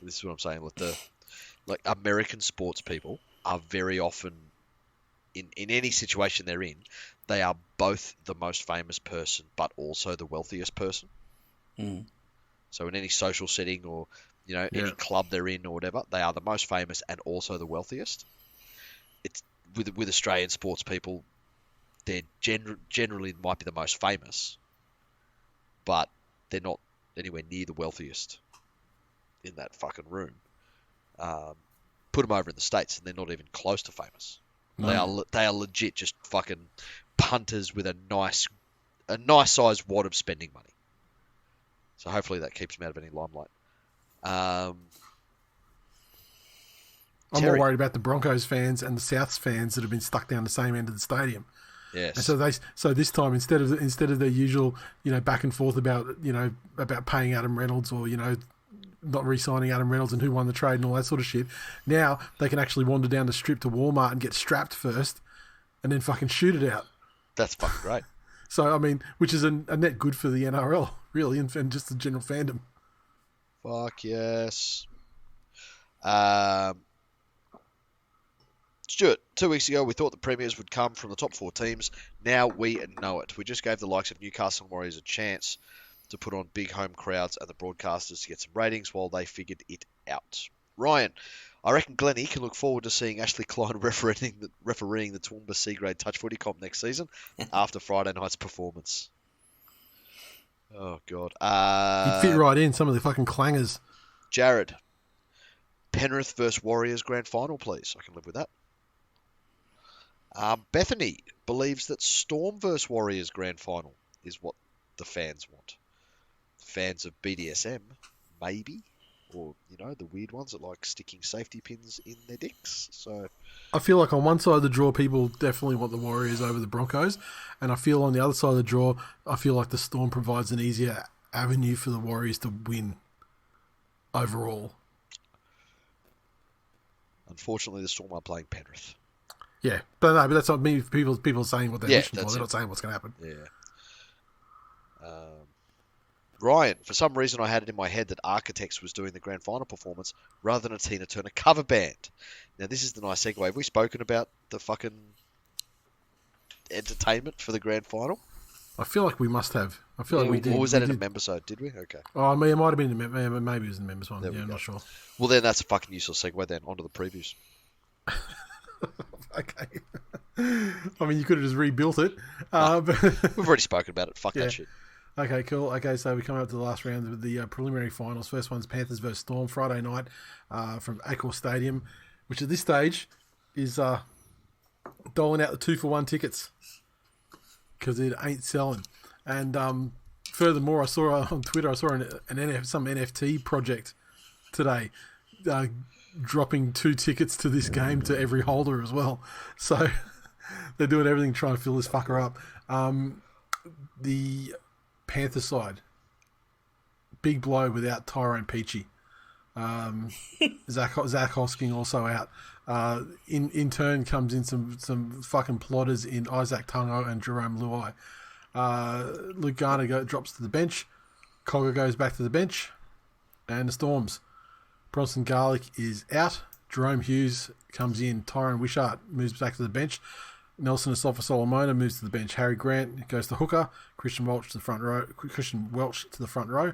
This is what I'm saying. Like American sports people are very often, in any situation they're in, they are both the most famous person, but also the wealthiest person. Mm. So in any social setting or, any club they're in or whatever, they are the most famous and also the wealthiest. It's with Australian sports people, they're generally might be the most famous, but they're not anywhere near the wealthiest in that fucking room. Put them over in the States and they're not even close to famous. No. They are legit just fucking punters with a nice sized wad of spending money. So hopefully that keeps them out of any limelight. I'm more worried about the Broncos fans and the Souths fans that have been stuck down the same end of the stadium. Yes. And so this time instead of their usual back and forth about about paying Adam Reynolds or not re-signing Adam Reynolds and who won the trade and all that sort of shit, now they can actually wander down the strip to Walmart and get strapped first, and then fucking shoot it out. That's fucking great. So I mean, which is a net good for the NRL really, and just the general fandom. Fuck yes. Stuart, 2 weeks ago we thought the premiers would come from the top 4 teams. Now we know it. We just gave the likes of Newcastle and Warriors a chance to put on big home crowds and the broadcasters to get some ratings while they figured it out. Ryan, I reckon Glennie can look forward to seeing Ashley Klein refereeing the Toowoomba C-grade touch footy comp next season after Friday night's performance. Oh, God. He'd fit right in, some of the fucking clangers. Jared, Penrith versus Warriors grand final, please. I can live with that. Bethany believes that Storm versus Warriors grand final is what the fans want. The fans of BDSM, maybe. Or, the weird ones that like sticking safety pins in their dicks. So I feel like on one side of the draw, people definitely want the Warriors over the Broncos. And I feel on the other side of the draw, I feel like the Storm provides an easier avenue for the Warriors to win overall. Unfortunately, the Storm are playing Penrith. Yeah, but that's not me. People are saying what they're wishing for. They're not saying what's going to happen. Yeah. Ryan, for some reason I had it in my head that Architects was doing the grand final performance rather than a Tina Turner cover band. Now, this is the nice segue. Have we spoken about the fucking entertainment for the grand final? I feel like we must have. I feel like we did. Or was that in a members-sode, did we? Okay. Oh, I mean, it might have been maybe it was in the members one. Yeah, I'm not sure. Well, then that's a fucking useless segue then. Onto the previews. Okay. I mean, you could have just rebuilt it. We've already spoken about it. Fuck that shit. Okay, cool. Okay, so we come up to the last round of the preliminary finals. First one's Panthers versus Storm, Friday night from Accor Stadium, which at this stage is doling out the 2-for-1 tickets because it ain't selling. And furthermore, I saw on Twitter, I saw some NFT project today dropping 2 tickets to this game to every holder as well. So they're doing everything trying to fill this fucker up. The Panther side, big blow without Tyrone Peachy. Zach Hosking also out. In turn comes in some fucking plotters in Isaac Tungo and Jahream Luai. Luke Garner drops to the bench. Cogger goes back to the bench. And the Storms. Bronson Garlick is out. Jerome Hughes comes in. Tyrone Wishart moves back to the bench. Nelson Asafa Solomona moves to the bench. Harry Grant goes to hooker. Christian Welch to the front row.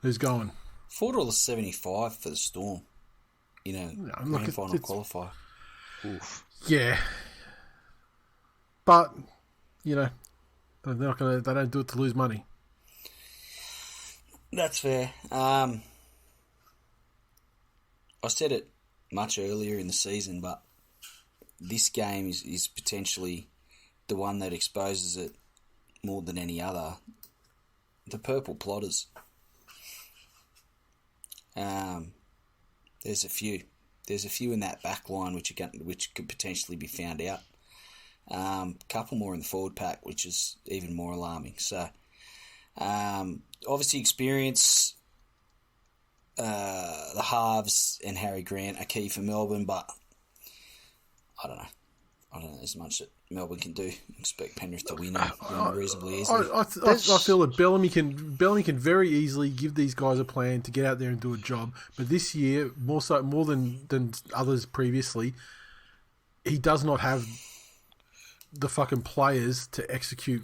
Who's going? $4.75 for the Storm. Grand final qualifier. Oof. Yeah, but they're not gonna. They don't do it to lose money. That's fair. I said it much earlier in the season, but this game is potentially the one that exposes it more than any other. The Purple Plotters. There's a few. There's a few in that back line which could potentially be found out. Couple more in the forward pack, which is even more alarming. So, obviously, experience. The halves and Harry Grant are key for Melbourne, but I don't know. I don't know as much that Melbourne can do. Expect Penrith to win reasonably easily. I feel that Bellamy can very easily give these guys a plan to get out there and do a job. But this year, more than others previously, he does not have the fucking players to execute.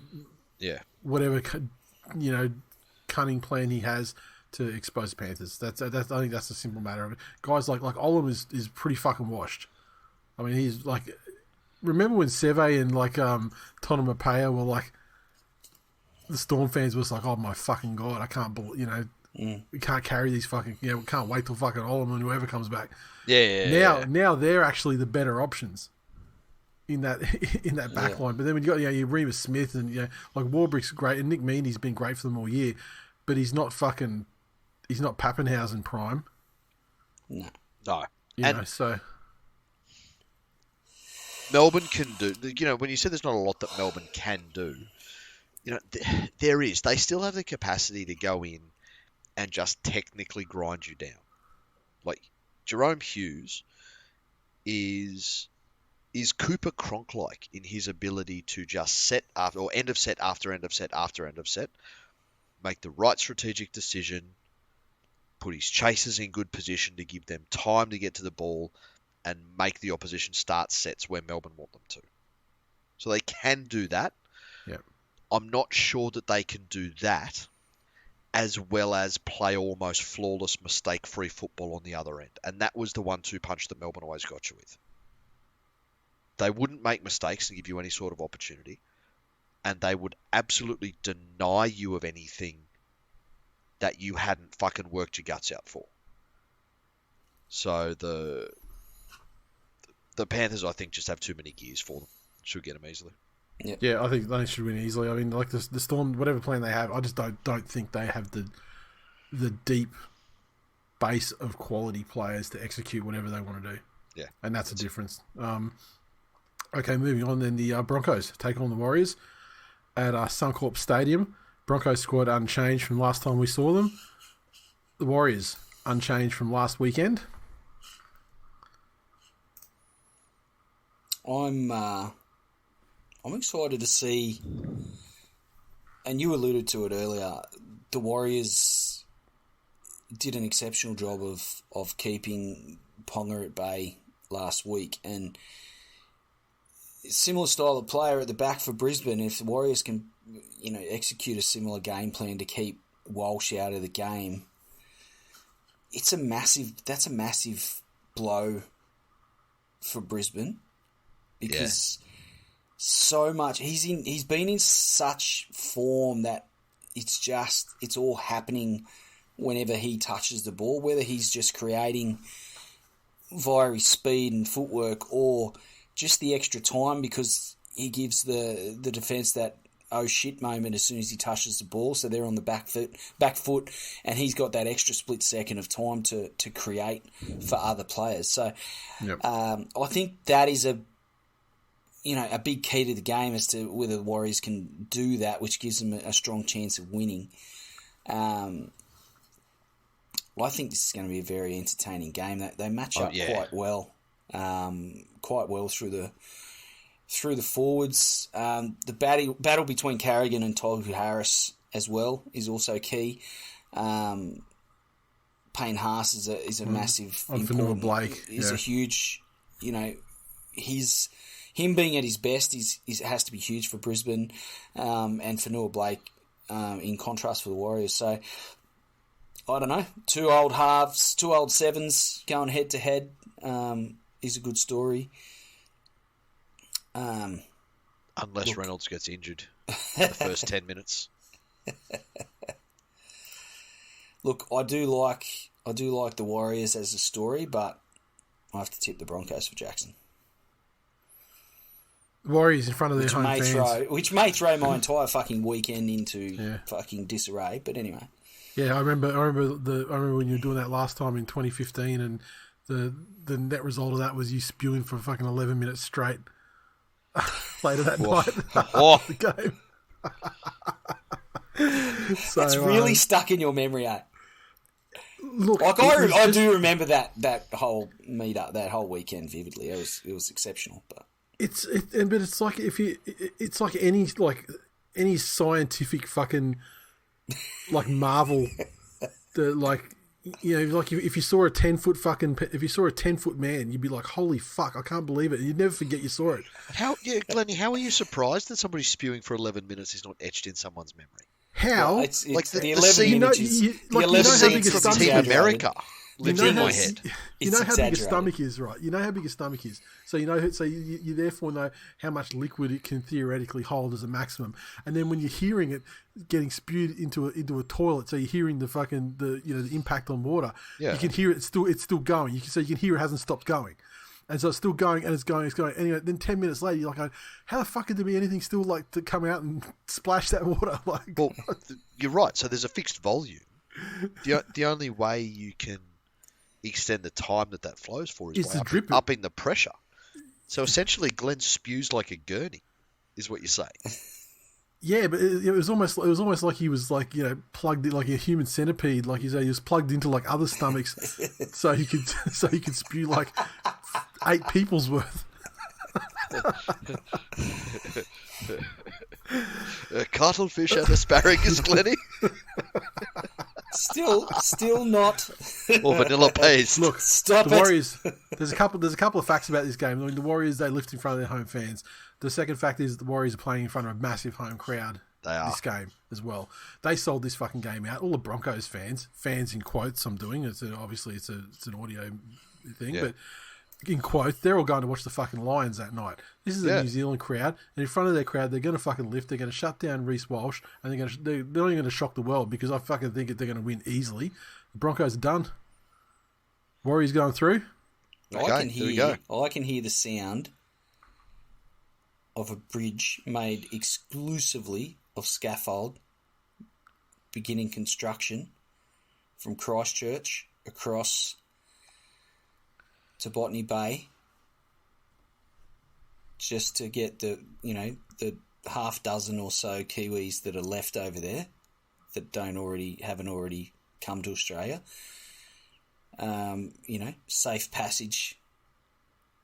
Yeah. Whatever cunning plan he has to expose the Panthers. I think that's a simple matter of it. Guys like Olam is pretty fucking washed. I mean, he's like. Remember when Seve and Tonamapea were like, the Storm fans was like, oh my fucking god, I can't believe, we can't carry these fucking, we can't wait till fucking Olam and whoever comes back. Now they're actually the better options in that back line. But then when you got your Remus Smith and like Warbrick's great and Nick Meaney's been great for them all year, but he's not Pappenhausen prime. No. So. Melbourne can do, when you said there's not a lot that Melbourne can do, there is. They still have the capacity to go in and just technically grind you down. Like, Jerome Hughes is Cooper Cronk-like in his ability to just set after, or end of set after end of set after end of set, make the right strategic decision, put his chasers in good position to give them time to get to the ball, and make the opposition start sets where Melbourne want them to. So they can do that. Yeah. I'm not sure that they can do that as well as play almost flawless, mistake-free football on the other end. And that was the 1-2 punch that Melbourne always got you with. They wouldn't make mistakes and give you any sort of opportunity. And they would absolutely deny you of anything that you hadn't fucking worked your guts out for. So the Panthers, I think, just have too many gears for them. Should get them easily. Yep. Yeah, I think they should win easily. I mean, like the Storm, whatever plan they have, I just don't think they have the deep base of quality players to execute whatever they want to do. Yeah, and that's the difference. Okay, moving on. Then the Broncos take on the Warriors at Suncorp Stadium. Broncos squad unchanged from last time we saw them. The Warriors unchanged from last weekend. I'm excited to see, and you alluded to it earlier, the Warriors did an exceptional job of keeping Ponga at bay last week, and similar style of player at the back for Brisbane. If the Warriors can, execute a similar game plan to keep Walsh out of the game, that's a massive blow for Brisbane. Because so much. He's been in such form that it's all happening whenever he touches the ball, whether he's just creating via his speed and footwork or just the extra time because he gives the defence that oh shit moment as soon as he touches the ball, so they're on the back foot, and he's got that extra split second of time to create for other players. So Yep. I think that is a big key to the game as to whether the Warriors can do that, which gives them a strong chance of winning. I think this is going to be a very entertaining game. They match up quite well through the forwards. The battle between Carrigan and Tohu Harris as well is also key. Payne Haas is a massive important. Blake is a huge. Him being at his best has to be huge for Brisbane, and for Noah Blake in contrast for the Warriors. So I don't know. Two old halves, two old sevens going head to head is a good story. Unless Reynolds gets injured in the first 10 minutes. Look, I do like the Warriors as a story, but I have to tip the Broncos for Jackson. Warriors in front of their home fans. Which may throw my entire fucking weekend into fucking disarray, but anyway. Yeah, I remember when you were doing that last time in 2015, and the net result of that was you spewing for fucking 11 minutes straight later that night after the game. So, that's really stuck in your memory, eh? Look, I do remember that whole meet-up, that whole weekend vividly. It was exceptional, but it's like it's like any scientific fucking like marvel, like if you saw a 10-foot man, you'd be like, holy fuck, I can't believe it. You'd never forget you saw it. Glennie, how are you surprised that somebody spewing for 11 minutes is not etched in someone's memory? How? Well, it's like the 11 minutes. The 11 minutes from Team America lives in my head. You know how big a stomach is, right? You know how big a stomach is. So you therefore know how much liquid it can theoretically hold as a maximum. And then when you're hearing it getting spewed into a toilet, so you're hearing the impact on water. Yeah. You can hear it. It's still going. You can hear it hasn't stopped going. And so it's still going, and it's going. Anyway, then 10 minutes later, you're like, how the fuck could there be anything still like to come out and splash that water? Like, well, you're right. So there's a fixed volume. The only way you can extend the time that flows for is by upping the pressure. So essentially, Glenn spews like a gurney, is what you say. Yeah, but it was almost like he was like plugged in like a human centipede, like you say, he was plugged into like other stomachs, so he could spew like 8 people's worth. Cuttlefish and asparagus, Glennie. Still not. Or vanilla paste. Look, stop the Warriors. There's a couple of facts about this game. I mean, the Warriors, they lift in front of their home fans. The second fact is the Warriors are playing in front of a massive home crowd. They are. This game as well. They sold this fucking game out. All the Broncos fans in quotes. I'm doing obviously it's an audio thing, but in quotes, they're all going to watch the fucking Lions that night. This is a New Zealand crowd, and in front of their crowd, they're going to fucking lift. They're going to shut down Reece Walsh, and they're not even going to shock the world because I fucking think they're going to win easily. The Broncos are done. Warriors going through. I can hear the sound of a bridge made exclusively of scaffold beginning construction from Christchurch across to Botany Bay just to get the half dozen or so Kiwis that are left over there that haven't already come to Australia. Safe passage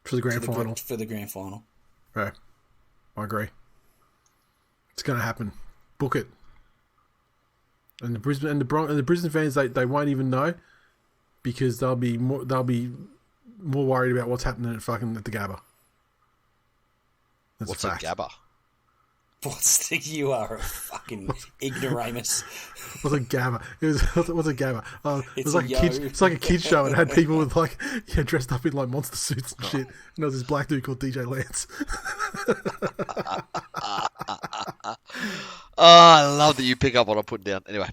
for the grand final. For the grand final. Right. I agree. It's going to happen. Book it. And the Brisbane fans, they won't even know because they'll be more worried about what's happening at the Gabba. That's what's a fact. A Gabba? You are a fucking ignoramus. What's a Gabba? What's a Gabba? It's like a kids show. It had people with dressed up in like monster suits and shit. And there was this black dude called DJ Lance. I love that you pick up what I'm putting down. Anyway,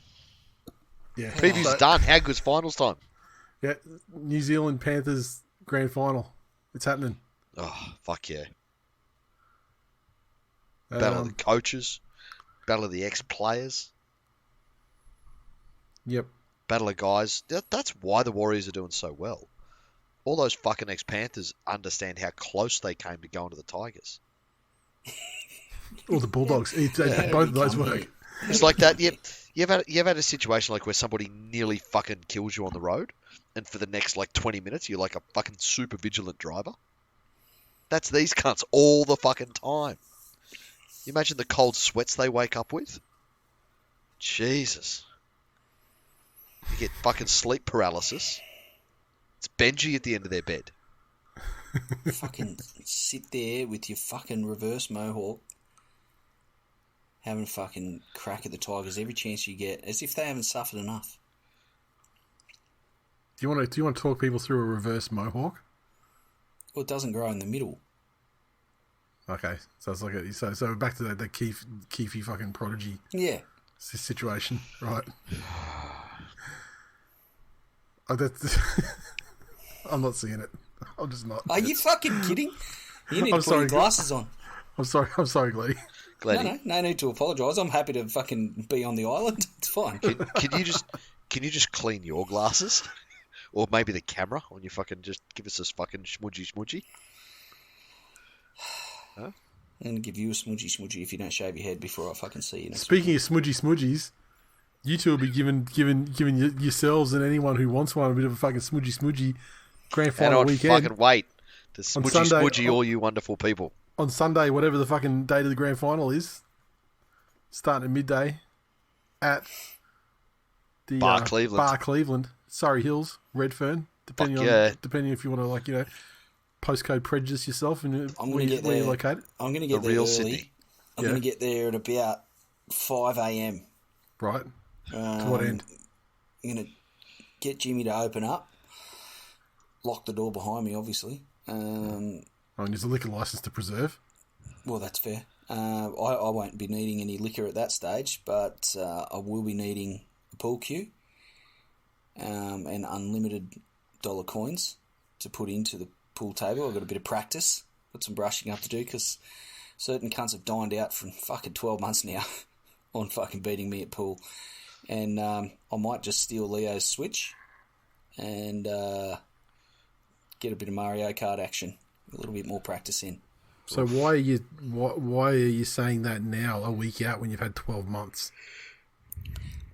Yeah. preview's done. How good's finals time? Yeah. New Zealand Panthers grand final. It's happening. Oh, fuck yeah. Battle of the coaches. Battle of the ex-players. Yep. Battle of guys. That's why the Warriors are doing so well. All those fucking ex-Panthers understand how close they came to going to the Tigers. Or the Bulldogs. Both of those work. It's like that. You've had a situation like where somebody nearly fucking kills you on the road, and for the next like 20 minutes you're like a fucking super vigilant driver. That's these cunts all the fucking time. You imagine the cold sweats they wake up with? Jesus. You get fucking sleep paralysis. It's Benji at the end of their bed. Fucking sit there with your fucking reverse mohawk, having a fucking crack at the Tigers every chance you get, as if they haven't suffered enough. Do you want to talk people through a reverse mohawk? Well, it doesn't grow in the middle. Okay, so it's like so back to that Keefy fucking prodigy Yeah. situation, right? I'm not seeing it. I'm just not. Are you fucking kidding? You need to I'm put sorry, your glasses on. I'm sorry, Glennie. No need to apologise. I'm happy to fucking be on the island. It's fine. Can you just clean your glasses? Or maybe the camera on your fucking, just give us this fucking smudgy. Huh? I'm going to give you a smudgy if you don't shave your head before I fucking see you next Speaking of smudgies, you two will be giving yourselves and anyone who wants one a bit of a fucking smudgy grand final weekend. Fucking wait to smudgy all you wonderful people. On Sunday, whatever the fucking date of the grand final is, starting at midday at the Bar Cleveland, Surrey Hills, Redfern, depending if you want to postcode prejudice yourself and where you're located. I'm going to get there real early. Sydney. I'm going to get there at about 5 a.m. Right. To what end? I'm going to get Jimmy to open up, lock the door behind me, obviously. And there's a liquor license to preserve. Well, that's fair. I won't be needing any liquor at that stage, but I will be needing a pool cue and unlimited dollar coins to put into the pool table. I've got a bit of practice, got some brushing up to do because certain cunts have dined out for fucking 12 months now on fucking beating me at pool. And I might just steal Leo's Switch and get a bit of Mario Kart action, a little bit more practice in. So why are you saying that now, a week out, when you've had 12 months?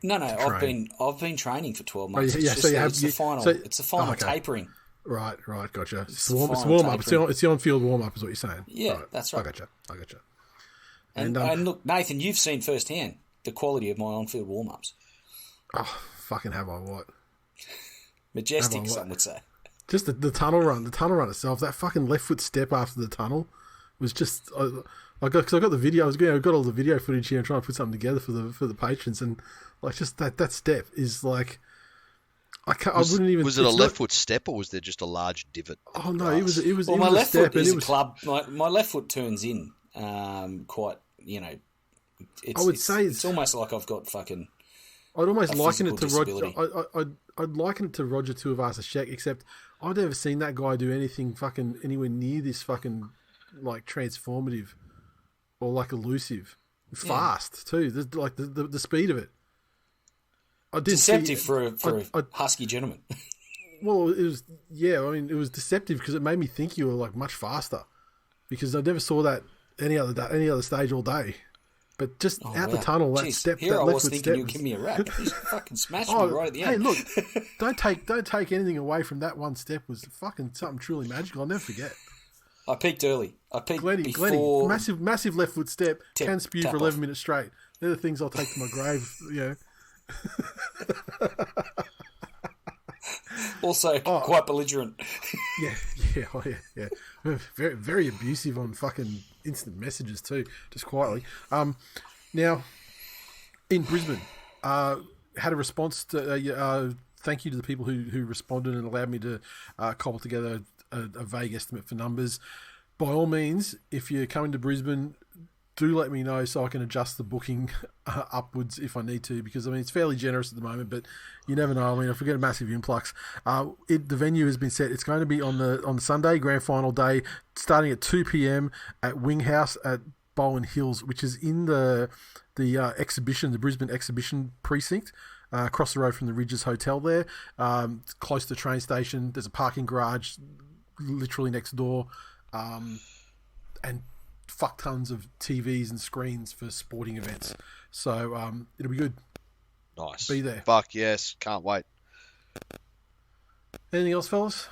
No, I've been training for 12 months. It's the final tapering. Right, gotcha. It's warm up. It's the on-field warm up, is what you're saying. Yeah, right. That's right. I gotcha. And look, Nathan, you've seen firsthand the quality of my on-field warm-ups. Oh, fucking have I what? Majestic, some would say. Just the tunnel run itself. That fucking left foot step after the tunnel was just. I got the video. I got all the video footage here. I'm trying to put something together for the patrons, and just that step is like. I wouldn't even. Was it a left foot step or was there just a large divot? Oh no, it was. Well, my left foot is a club. My left foot turns in quite. I would say it's almost like I've got fucking. I'd almost liken it to Roger. I'd liken it to Roger Tuivasa-Sheck, except I've never seen that guy do anything fucking anywhere near this fucking transformative or elusive, fast too. The speed of it. Deceptive for a husky gentleman. Well, it was. Yeah, I mean, it was deceptive because it made me think you were much faster, because I never saw that any other stage all day. But just the tunnel, that step, here that I left was foot thinking step. you'd give me a rap. You fucking smashed me right at the end. Hey, look, don't take anything away from that one step. Was fucking something truly magical. I'll never forget. I peaked early. Glennie, before massive left foot step, can spew for 11 minutes straight. They're the things I'll take to my grave. Also, quite belligerent. Yeah. Very, very abusive on fucking instant messages too, just quietly. Now, in Brisbane, had a response to. Thank you to the people who responded and allowed me to cobble together a vague estimate for numbers. By all means, if you're coming to Brisbane, do let me know so I can adjust the booking upwards if I need to, because I mean it's fairly generous at the moment, but you never know. I mean, if we get a massive influx, the venue has been set. It's going to be on Sunday, grand final day, starting at 2 p.m. at Wing House at Bowen Hills, which is in the exhibition, the Brisbane Exhibition Precinct. Across the road from the Ridges Hotel there, close to the train station. There's a parking garage literally next door, and fuck tons of TVs and screens for sporting events. So it'll be good. Nice. Be there. Fuck yes. Can't wait. Anything else, fellas?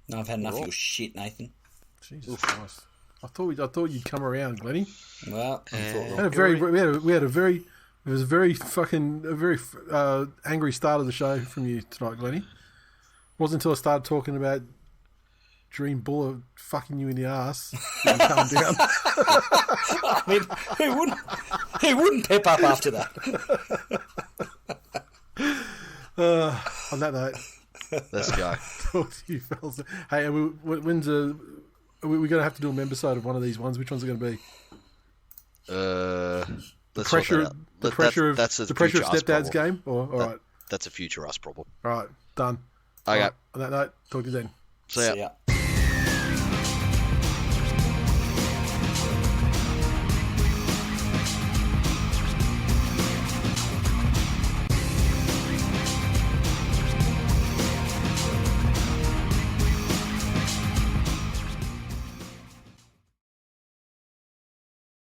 No, I've had enough of your shit, Nathan. Jesus Christ. I thought you'd come around, Glennie. Well, It was a very angry start of the show from you tonight, Glennie. It wasn't until I started talking about Dream Buller fucking you in the ass that you calmed down. I mean, who wouldn't pep up after that? On that note, let's go. Talk to you fellas. Hey, when's we're going to have to do a member-side of one of these ones? Which one's it going to be? The pressure of Stepdad's game? All right. That's a future us problem. All right, done. Okay. Right, on that note, talk to you then. See ya.